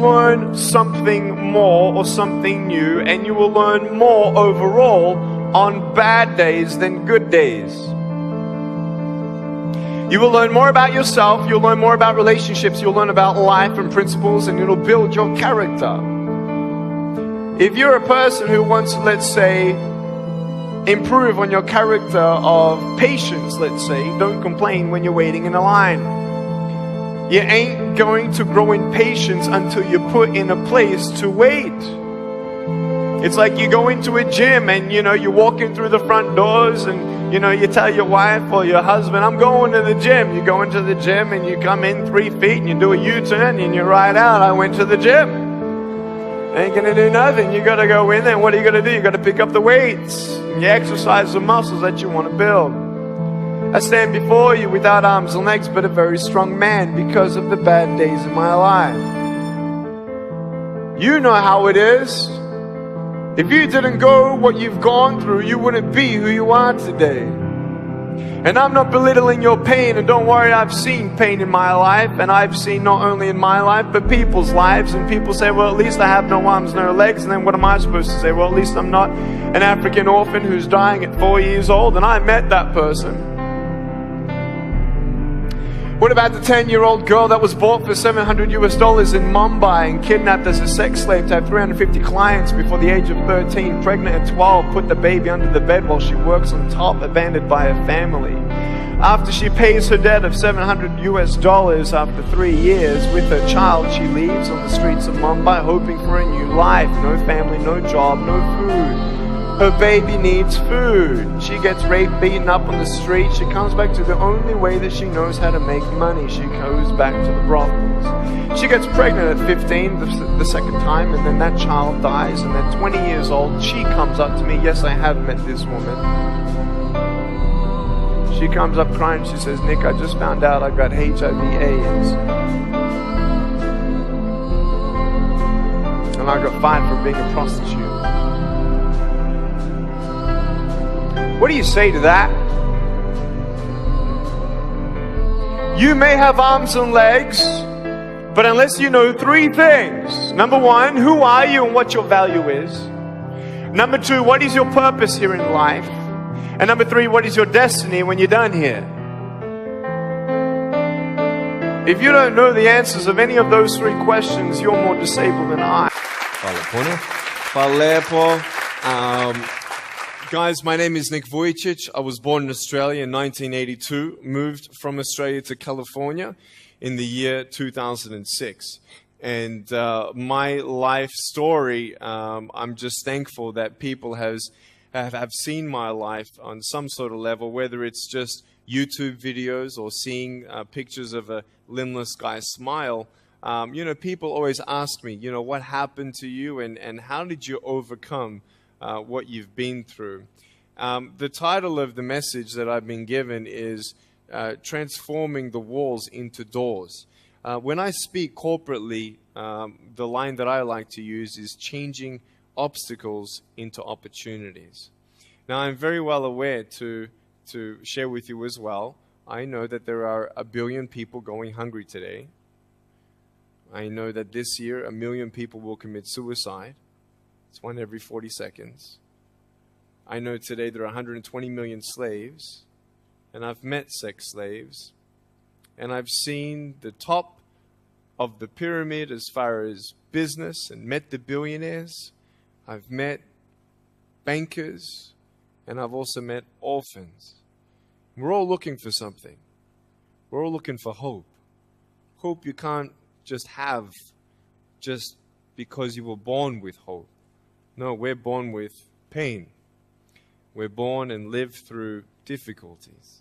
learn something more or something new, and you will learn more overall on bad days than good days. You will learn more about yourself, you'll learn more about relationships, you'll learn about life and principles, and it'll build your character. If you're a person who wants to, let's say, improve on your character of patience, let's say, don't complain when you're waiting in a line. You ain't going to grow in patience until you're put in a place to wait. It's like you go into a gym and, you walk in through the front doors and, you tell your wife or your husband, I'm going to the gym. You go into the gym and you come in 3 feet and you do a U-turn and you ride out, I went to the gym. Ain't gonna do nothing. You gotta go in there, and what are you gonna do? You gotta pick up the weights. And you exercise the muscles that you want to build. I stand before you without arms and legs, but a very strong man because of the bad days in my life. You know how it is. If you didn't go what you've gone through, you wouldn't be who you are today. And I'm not belittling your pain, and don't worry, I've seen pain in my life, and I've seen not only in my life, but people's lives. And people say, well, at least I have no arms, no legs. And then what am I supposed to say? Well, at least I'm not an African orphan who's dying at 4 years old, and I met that person. What about the 10-year-old girl that was bought for $700 in Mumbai and kidnapped as a sex slave to have 350 clients before the age of 13, pregnant at 12, put the baby under the bed while she works on top, abandoned by her family. After she pays her debt of $700 after 3 years with her child, she leaves on the streets of Mumbai hoping for a new life. No family, no job, no food. Her baby needs food. She gets raped, beaten up on the street. She comes back to the only way that she knows how to make money. She goes back to the brothels. She gets pregnant at 15 the second time, and then that child dies. And at 20 years old, she comes up to me. Yes, I have met this woman. She comes up crying. She says, Nick, I just found out I got HIV/AIDS. And I got fired for being a prostitute. What do you say to that? You may have arms and legs, but unless you know 3 things. Number 1, who are you and what your value is? Number 2, what is your purpose here in life? And number 3, what is your destiny when you're done here? If you don't know the answers of any of those 3 questions, you're more disabled than I. Guys, my name is Nick Vujicic. I was born in Australia in 1982, moved from Australia to California in the year 2006. And my life story, I'm just thankful that people have seen my life on some sort of level, whether it's just YouTube videos or seeing pictures of a limbless guy smile. People always ask me, what happened to you and how did you overcome what you've been through. The title of the message that I've been given is Transforming the Walls into Doors. When I speak corporately, the line that I like to use is changing obstacles into opportunities. Now, I'm very well aware to share with you as well, I know that there are 1 billion people going hungry today. I know that this year 1 million people will commit suicide. It's 1 every 40 seconds. I know today there are 120 million slaves, and I've met sex slaves, and I've seen the top of the pyramid as far as business and met the billionaires. I've met bankers, and I've also met orphans. We're all looking for something. We're all looking for hope. Hope you can't just have just because you were born with hope. No, we're born with pain. We're born and live through difficulties.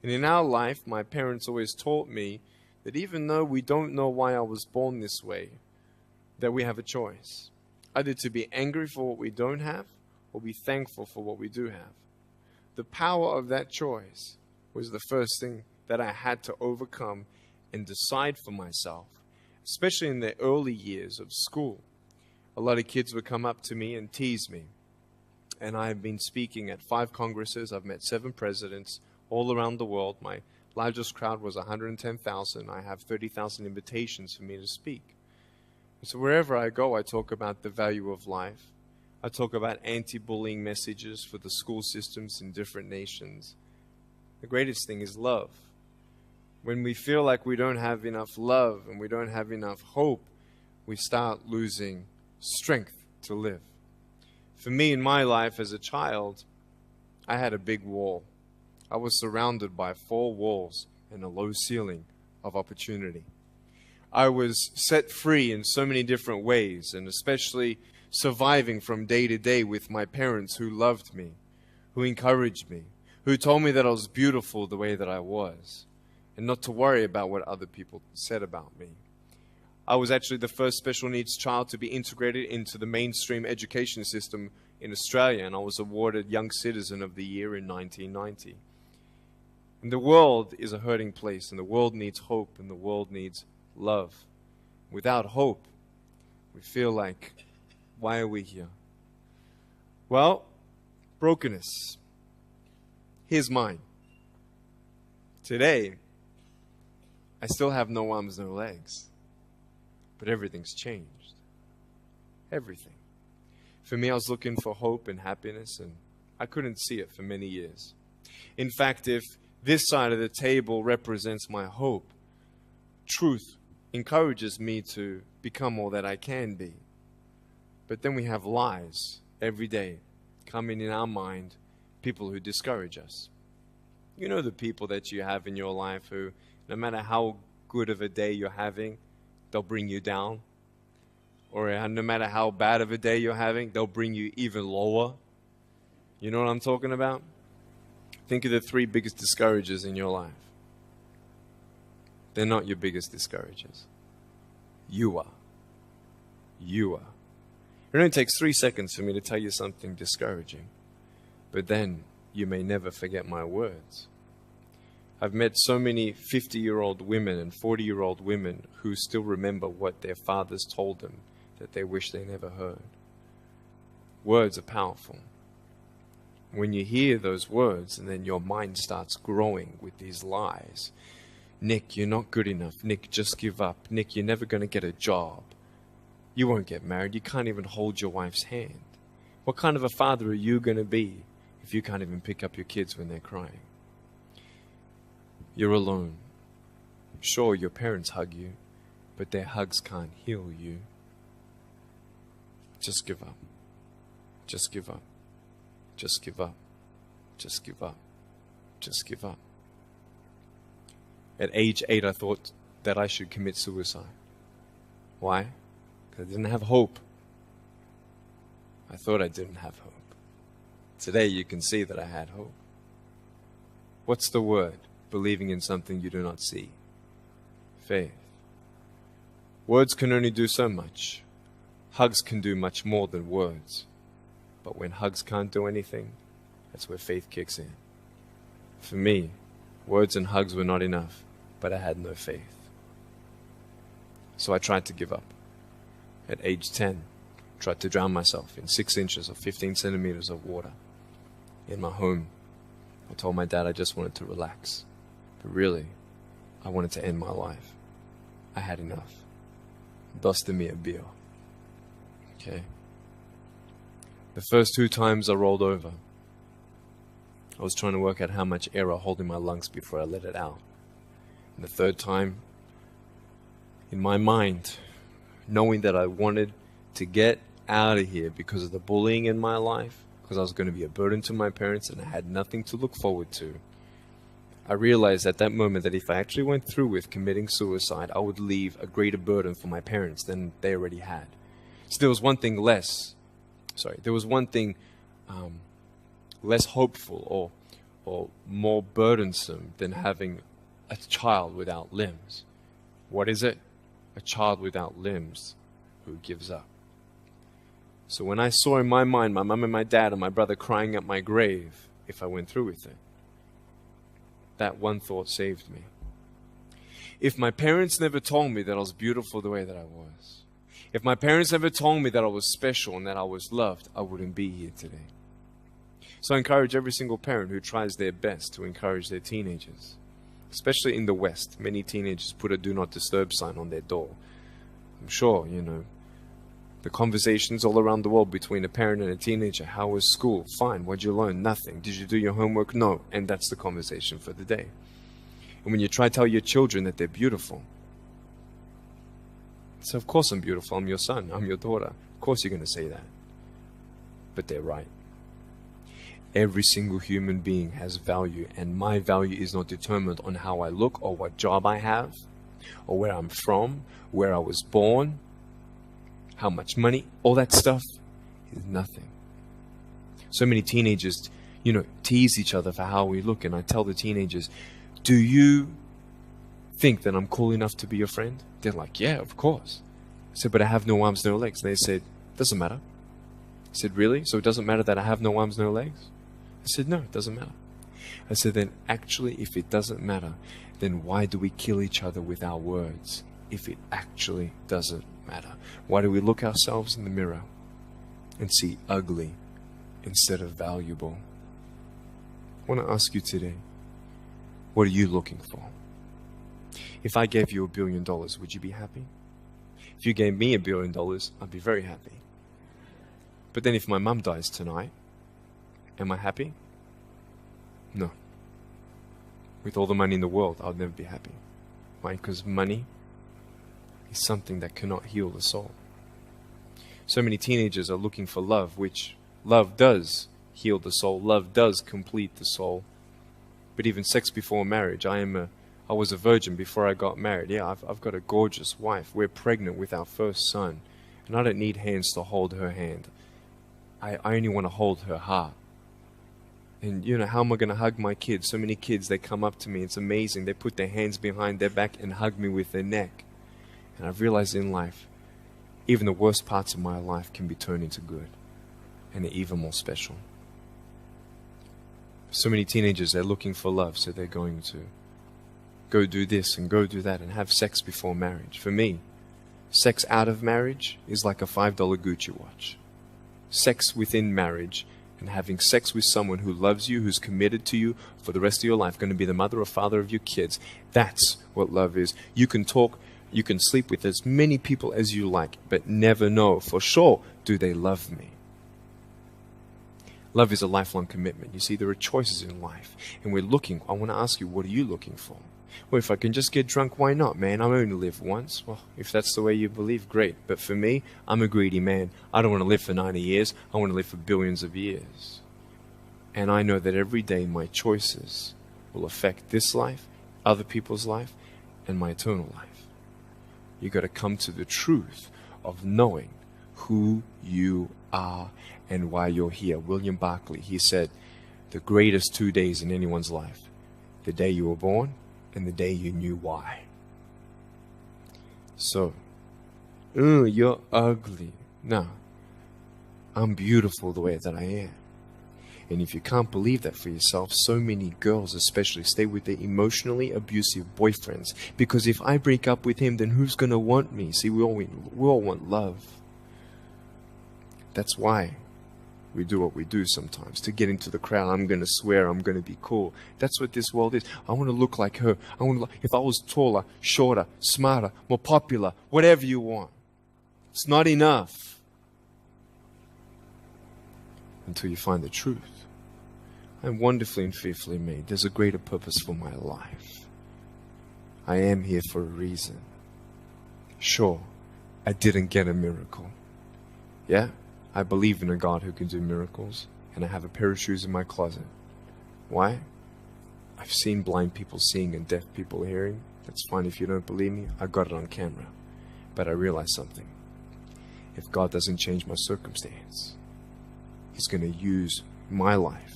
And in our life, my parents always taught me that even though we don't know why I was born this way, that we have a choice. Either to be angry for what we don't have, or be thankful for what we do have. The power of that choice was the first thing that I had to overcome and decide for myself, especially in the early years of school. A lot of kids would come up to me and tease me. And I've been speaking at 5 congresses. I've met 7 presidents all around the world. My largest crowd was 110,000. I have 30,000 invitations for me to speak. So wherever I go, I talk about the value of life. I talk about anti-bullying messages for the school systems in different nations. The greatest thing is love. When we feel like we don't have enough love and we don't have enough hope, we start losing strength to live. For me, in my life as a child, I had a big wall. I was surrounded by 4 walls and a low ceiling of opportunity. I was set free in so many different ways, and especially surviving from day to day with my parents who loved me, who encouraged me, who told me that I was beautiful the way that I was, and not to worry about what other people said about me. I was actually the first special needs child to be integrated into the mainstream education system in Australia, and I was awarded Young Citizen of the Year in 1990. And the world is a hurting place, and the world needs hope, and the world needs love. Without hope, we feel like, why are we here? Well, brokenness. Here's mine. Today, I still have no arms, no legs. But everything's changed. Everything. For me, I was looking for hope and happiness, and I couldn't see it for many years. In fact, if this side of the table represents my hope, truth encourages me to become all that I can be. But then we have lies every day coming in our mind, people who discourage us. You know the people that you have in your life who, no matter how good of a day you're having, they'll bring you down. Or no matter how bad of a day you're having, they'll bring you even lower. You know what I'm talking about? Think of the 3 biggest discouragers in your life. They're not your biggest discouragers. You are. You are. It only takes 3 seconds for me to tell you something discouraging. But then you may never forget my words. I've met so many 50-year-old women and 40-year-old women who still remember what their fathers told them that they wish they never heard. Words are powerful. When you hear those words and then your mind starts growing with these lies. Nick, you're not good enough. Nick, just give up. Nick, you're never going to get a job. You won't get married. You can't even hold your wife's hand. What kind of a father are you going to be if you can't even pick up your kids when they're crying? You're alone. Sure, your parents hug you, but their hugs can't heal you. Just give up. Just give up. Just give up. Just give up. Just give up. At age 8, I thought that I should commit suicide. Why? Because I didn't have hope. I thought I didn't have hope. Today you can see that I had hope. What's the word? Believing in something you do not see. Faith. Words can only do so much. Hugs can do much more than words. But when hugs can't do anything, that's where faith kicks in. For me, words and hugs were not enough, but I had no faith. So I tried to give up. At age 10, tried to drown myself in 6 inches or 15 centimeters of water. In my home, I told my dad I just wanted to relax. But really, I wanted to end my life. I had enough. Dosta mi bio. Okay. The first 2 times I rolled over, I was trying to work out how much air I hold in my lungs before I let it out. And the 3rd time, in my mind, knowing that I wanted to get out of here because of the bullying in my life, because I was going to be a burden to my parents and I had nothing to look forward to, I realized at that moment that if I actually went through with committing suicide, I would leave a greater burden for my parents than they already had. So there was one thing less hopeful or more burdensome than having a child without limbs. What is it? A child without limbs who gives up. So when I saw in my mind my mom and my dad and my brother crying at my grave, if I went through with it, that one thought saved me. If my parents never told me that I was beautiful the way that I was, if my parents never told me that I was special and that I was loved, I wouldn't be here today. So I encourage every single parent who tries their best to encourage their teenagers, especially in the West. Many teenagers put a do not disturb sign on their door. I'm sure, you know, the conversations all around the world between a parent and a teenager. How was school? Fine. What'd you learn? Nothing. Did you do your homework? No. And that's the conversation for the day. And when you try to tell your children that they're beautiful, so of course I'm beautiful. I'm your son. I'm your daughter. Of course you're going to say that. But they're right. Every single human being has value, and my value is not determined on how I look or what job I have or where I'm from, where I was born, how much money. All that stuff is nothing. So many teenagers, you know, tease each other for how we look, and I tell the teenagers, do you think that I'm cool enough to be your friend? They're like, yeah, of course. I said, but I have no arms, no legs. They said, doesn't matter. I said, really? So it doesn't matter that I have no arms, no legs? I said, no, it doesn't matter. I said, then actually, if it doesn't matter, then why do we kill each other with our words if it actually doesn't matter? Why do we look ourselves in the mirror and see ugly instead of valuable? I want to ask you today, what are you looking for? If I gave you $1 billion, would you be happy? If you gave me $1 billion, I'd be very happy. But then if my mum dies tonight, am I happy? No. With all the money in the world, I'll never be happy. Why? Because money is something that cannot heal the soul. So many teenagers are looking for love, which love does heal the soul. Love does complete the soul. But even sex before marriage, I was a virgin before I got married. Yeah, I've got a gorgeous wife. We're pregnant with our first son. And I don't need hands to hold her hand. I only want to hold her heart. And you know, how am I going to hug my kids? So many kids, they come up to me. It's amazing. They put their hands behind their back and hug me with their neck. And I've realized in life, even the worst parts of my life can be turned into good. And they're even more special. So many teenagers, they're looking for love. So they're going to go do this and go do that and have sex before marriage. For me, sex out of marriage is like a $5 Gucci watch. Sex within marriage and having sex with someone who loves you, who's committed to you for the rest of your life, going to be the mother or father of your kids. That's what love is. You can talk, you can sleep with as many people as you like, but never know for sure, do they love me? Love is a lifelong commitment. You see, there are choices in life, and we're looking. I want to ask you, what are you looking for? Well, if I can just get drunk, why not, man? I only live once. Well, if that's the way you believe, great. But for me, I'm a greedy man. I don't want to live for 90 years. I want to live for billions of years. And I know that every day my choices will affect this life, other people's life, and my eternal life. You got to come to the truth of knowing who you are and why you're here. William Barclay, he said, the greatest 2 days in anyone's life, the day you were born and the day you knew why. So, you're ugly. No, I'm beautiful the way that I am. And if you can't believe that for yourself, so many girls especially stay with their emotionally abusive boyfriends. Because if I break up with him, then who's going to want me? See, we all want love. That's why we do what we do sometimes. To get into the crowd, I'm going to swear, I'm going to be cool. That's what this world is. I want to look like her. If I was taller, shorter, smarter, more popular, whatever you want. It's not enough until you find the truth. I'm wonderfully and fearfully made. There's a greater purpose for my life. I am here for a reason. Sure, I didn't get a miracle. Yeah? I believe in a God who can do miracles, and I have a pair of shoes in my closet. Why? I've seen blind people seeing and deaf people hearing. That's fine if you don't believe me. I got it on camera. But I realized something. If God doesn't change my circumstance, He's going to use my life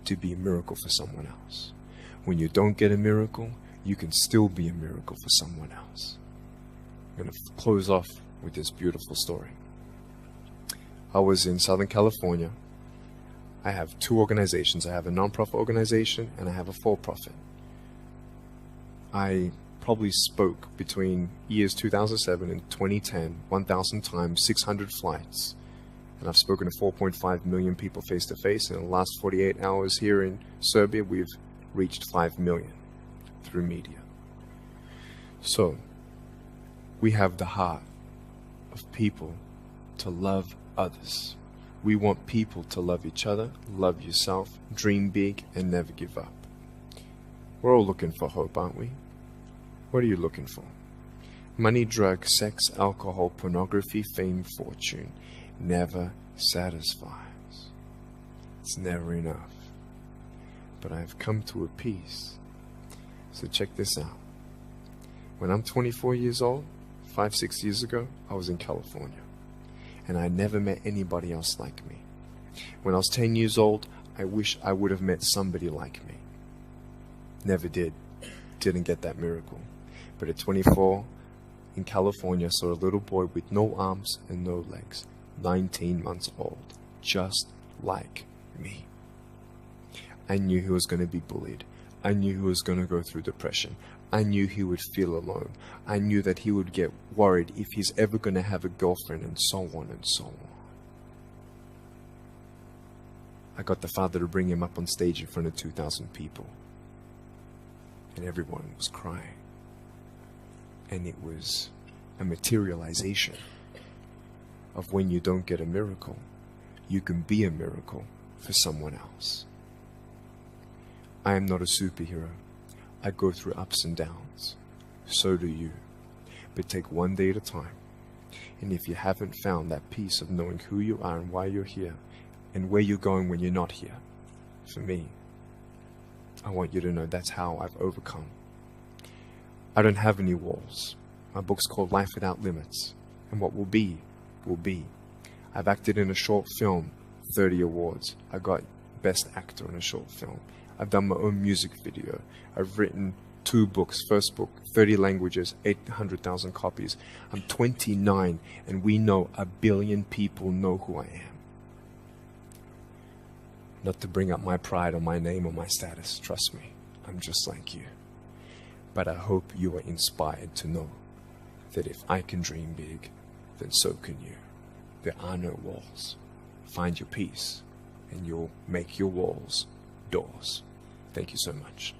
to be a miracle for someone else. When you don't get a miracle, you can still be a miracle for someone else. I'm going to close off with this beautiful story. I was in Southern California. I have two organizations. I have a non-profit organization and I have a for-profit. I probably spoke between years 2007 and 2010, 1,000 times, 600 flights. And I've spoken to 4.5 million people face-to-face. In the last 48 hours here in Serbia, we've reached 5 million through media. So, we have the heart of people to love others. We want people to love each other, love yourself, dream big, and never give up. We're all looking for hope, aren't we? What are you looking for? Money, drugs, sex, alcohol, pornography, fame, fortune never satisfies. It's never enough. But I've come to a peace. So check this out. When I'm 24 years old, 5-6 years ago, I was in California. And I never met anybody else like me. When I was 10 years old, I wish I would have met somebody like me. Never did. Didn't get that miracle. But at 24, in California, I saw a little boy with no arms and no legs, 19 months old, just like me. I knew he was going to be bullied. I knew he was going to go through depression. I knew he would feel alone. I knew that he would get worried if he's ever going to have a girlfriend, and so on and so on. I got the father to bring him up on stage in front of 2,000 people. And everyone was crying. And it was a materialization of when you don't get a miracle, you can be a miracle for someone else. I am not a superhero. I go through ups and downs. So do you. But take one day at a time. And if you haven't found that peace of knowing who you are and why you're here, and where you're going when you're not here, for me, I want you to know that's how I've overcome. I don't have any walls. My book's called Life Without Limits. And what will be, will be. I've acted in a short film, 30 awards. I got Best Actor in a short film. I've done my own music video. I've written 2 books. First book, 30 languages, 800,000 copies. I'm 29, and we know 1 billion people know who I am. Not to bring up my pride or my name or my status. Trust me, I'm just like you. But I hope you are inspired to know that if I can dream big, then so can you. There are no walls. Find your peace, and you'll make your walls doors. Thank you so much.